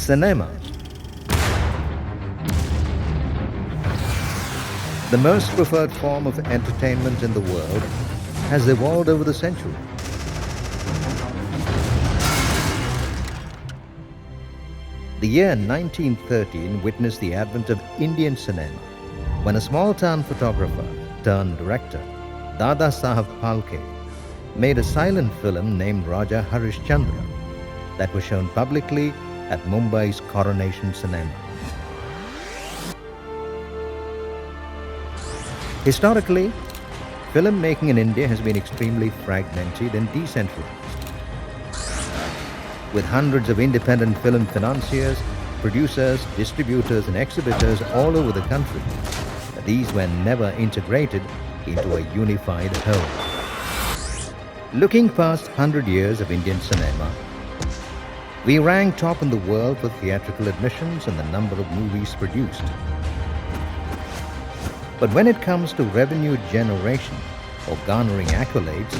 Cinema. The most preferred form of entertainment in the world has evolved over the century. The year 1913 witnessed the advent of Indian cinema when a small-town photographer turned director, Dada Saheb Phalke, made a silent film named Raja Harishchandra that was shown publicly at Mumbai's Coronation Cinema. Historically, filmmaking in India has been extremely fragmented and decentralized. With hundreds of independent film financiers, producers, distributors and exhibitors all over the country, these were never integrated into a unified whole. Looking past 100 years of Indian cinema, we rank top in the world for theatrical admissions and the number of movies produced. But when it comes to revenue generation or garnering accolades,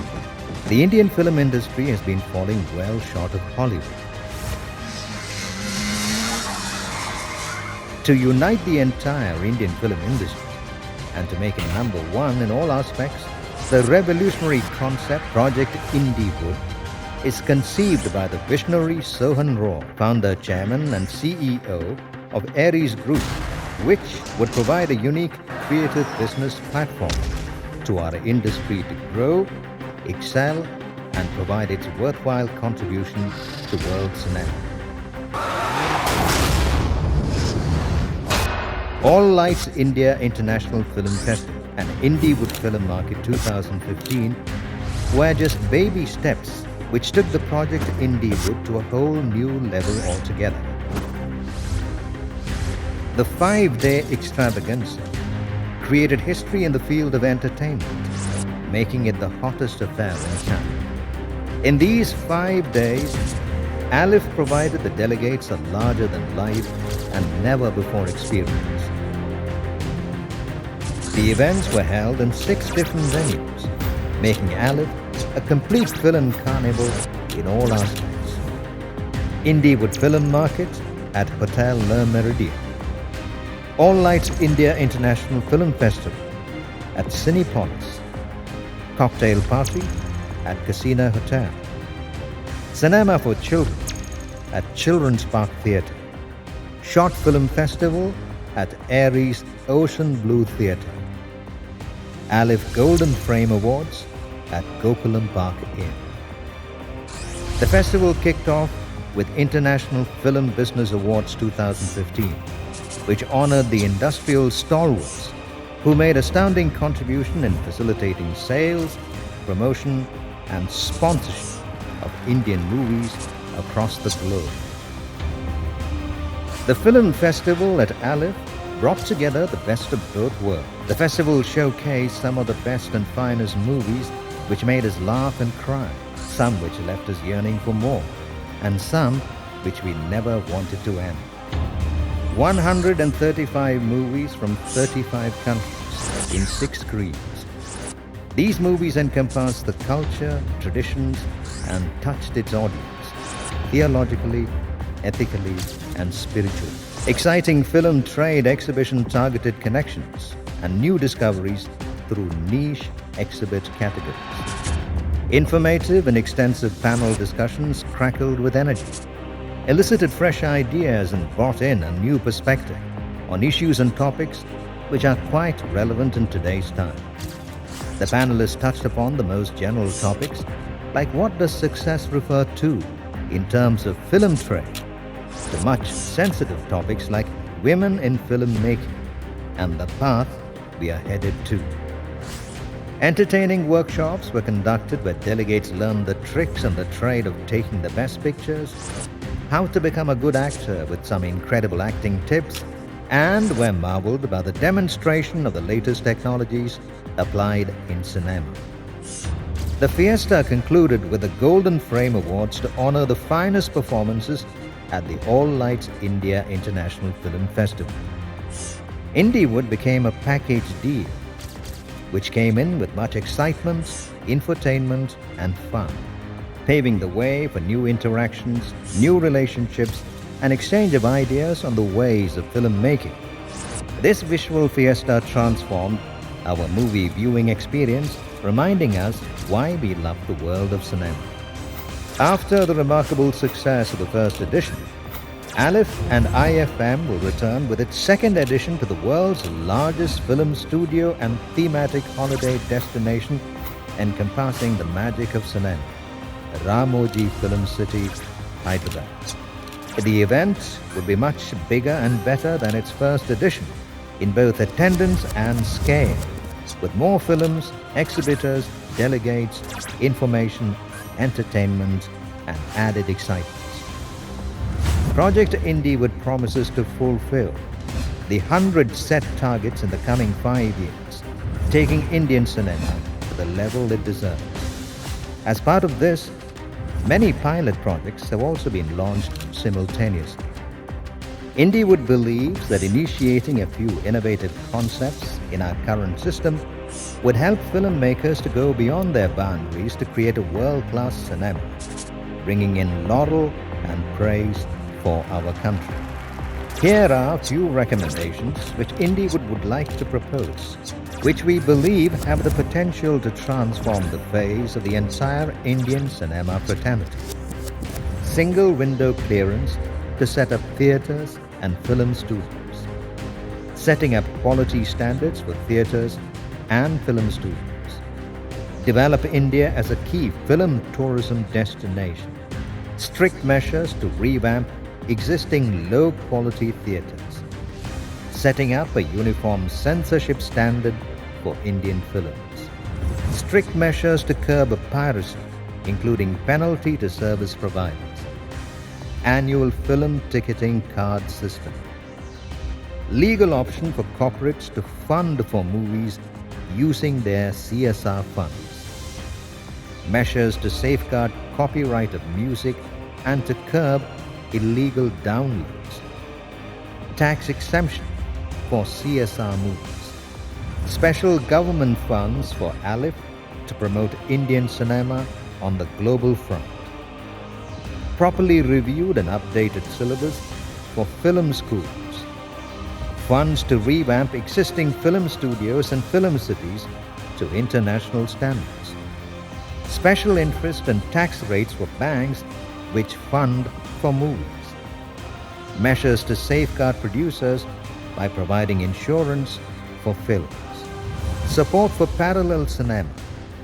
the Indian film industry has been falling well short of Hollywood. To unite the entire Indian film industry and to make it number one in all aspects, the revolutionary concept Project Indiewood is conceived by the visionary Sohan Roy, founder, chairman and CEO of Aries Group, which would provide a unique creative business platform to our industry to grow, excel and provide its worthwhile contribution to world cinema. All Lights India International Film Festival and Indiewood Film Market 2015 were just baby steps which took the project Indiewood to a whole new level altogether. The 5-day extravaganza created history in the field of entertainment, making it the hottest affair in town. In these 5 days, Alif provided the delegates a larger-than-life and never-before experience. The events were held in 6 different venues, making Alif a complete film carnival in all aspects. Indiewood Film Market at Hotel Le Méridien. All Lights India International Film Festival at Cinepolis. Cocktail Party at Casino Hotel. Cinema for Children at Children's Park Theatre. Short Film Festival at Aries Ocean Blue Theatre. Alif Golden Frame Awards at Gokulam Park Inn. The festival kicked off with International Film Business Awards 2015, which honored the industrial stalwarts who made astounding contribution in facilitating sales, promotion and sponsorship of Indian movies across the globe. The film festival at Alif brought together the best of both worlds. The festival showcased some of the best and finest movies which made us laugh and cry, some which left us yearning for more, and some which we never wanted to end. 135 movies from 35 countries in 6 screens. These movies encompassed the culture, traditions, and touched its audience, theologically, ethically, and spiritually. Exciting film trade exhibition targeted connections and new discoveries through niche exhibit categories. Informative and extensive panel discussions crackled with energy, elicited fresh ideas and brought in a new perspective on issues and topics which are quite relevant in today's time. The panelists touched upon the most general topics like what does success refer to in terms of film trade, to much sensitive topics like women in filmmaking and the path we are headed to. Entertaining workshops were conducted where delegates learned the tricks and the trade of taking the best pictures, how to become a good actor with some incredible acting tips, and were marveled by the demonstration of the latest technologies applied in cinema. The fiesta concluded with the Golden Frame Awards to honor the finest performances at the All Lights India International Film Festival. Indiewood became a package deal, which came in with much excitement, infotainment, and fun, paving the way for new interactions, new relationships, an exchange of ideas on the ways of filmmaking. This visual fiesta transformed our movie viewing experience, reminding us why we love the world of cinema. After the remarkable success of the first edition, Aleph and IFM will return with its second edition to the world's largest film studio and thematic holiday destination encompassing the magic of cinema, Ramoji Film City, Hyderabad. The event will be much bigger and better than its first edition in both attendance and scale, with more films, exhibitors, delegates, information, entertainment, and added excitement. Project Indywood promises to fulfill the 100 set targets in the coming 5 years, taking Indian cinema to the level it deserves. As part of this, many pilot projects have also been launched simultaneously. Indywood believes that initiating a few innovative concepts in our current system would help filmmakers to go beyond their boundaries to create a world-class cinema, bringing in laurel and praise for our country. Here are a few recommendations which Indywood would like to propose, which we believe have the potential to transform the face of the entire Indian cinema fraternity. Single window clearance to set up theatres and film studios. Setting up quality standards for theatres and film studios. Develop India as a key film tourism destination. Strict measures to revamp existing low-quality theatres. Setting up a uniform censorship standard for Indian films. Strict measures to curb piracy, including penalty to service providers. Annual film ticketing card system. Legal option for corporates to fund for movies using their CSR funds. Measures to safeguard copyright of music and to curb illegal downloads. Tax exemption for CSR movies. Special government funds for Aleph to promote Indian cinema on the global front. Properly reviewed and updated syllabus for film schools. Funds to revamp existing film studios and film cities to international standards. Special interest and tax rates for banks which fund for movies. Measures to safeguard producers by providing insurance for films. Support for parallel cinema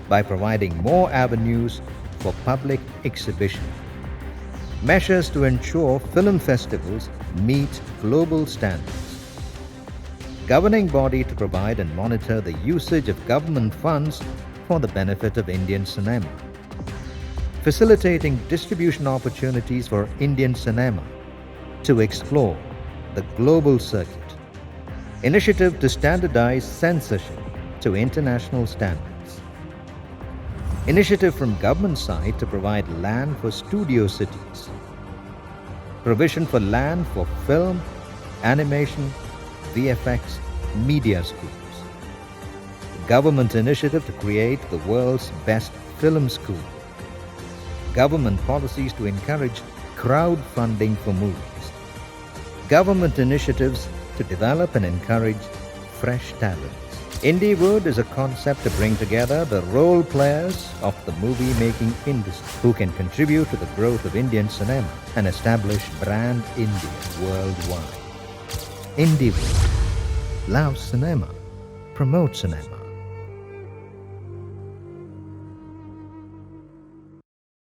by providing more avenues for public exhibition. Measures to ensure film festivals meet global standards. Governing body to provide and monitor the usage of government funds for the benefit of Indian cinema. Facilitating distribution opportunities for Indian cinema to explore the global circuit. Initiative to standardize censorship to international standards. Initiative from government side to provide land for studio cities. Provision for land for film, animation, VFX, media schools. Government initiative to create the world's best film school. Government policies to encourage crowdfunding for movies. Government initiatives to develop and encourage fresh talents. Indywood is a concept to bring together the role players of the movie-making industry who can contribute to the growth of Indian cinema and establish brand India worldwide. Indywood. Love cinema. Promote cinema.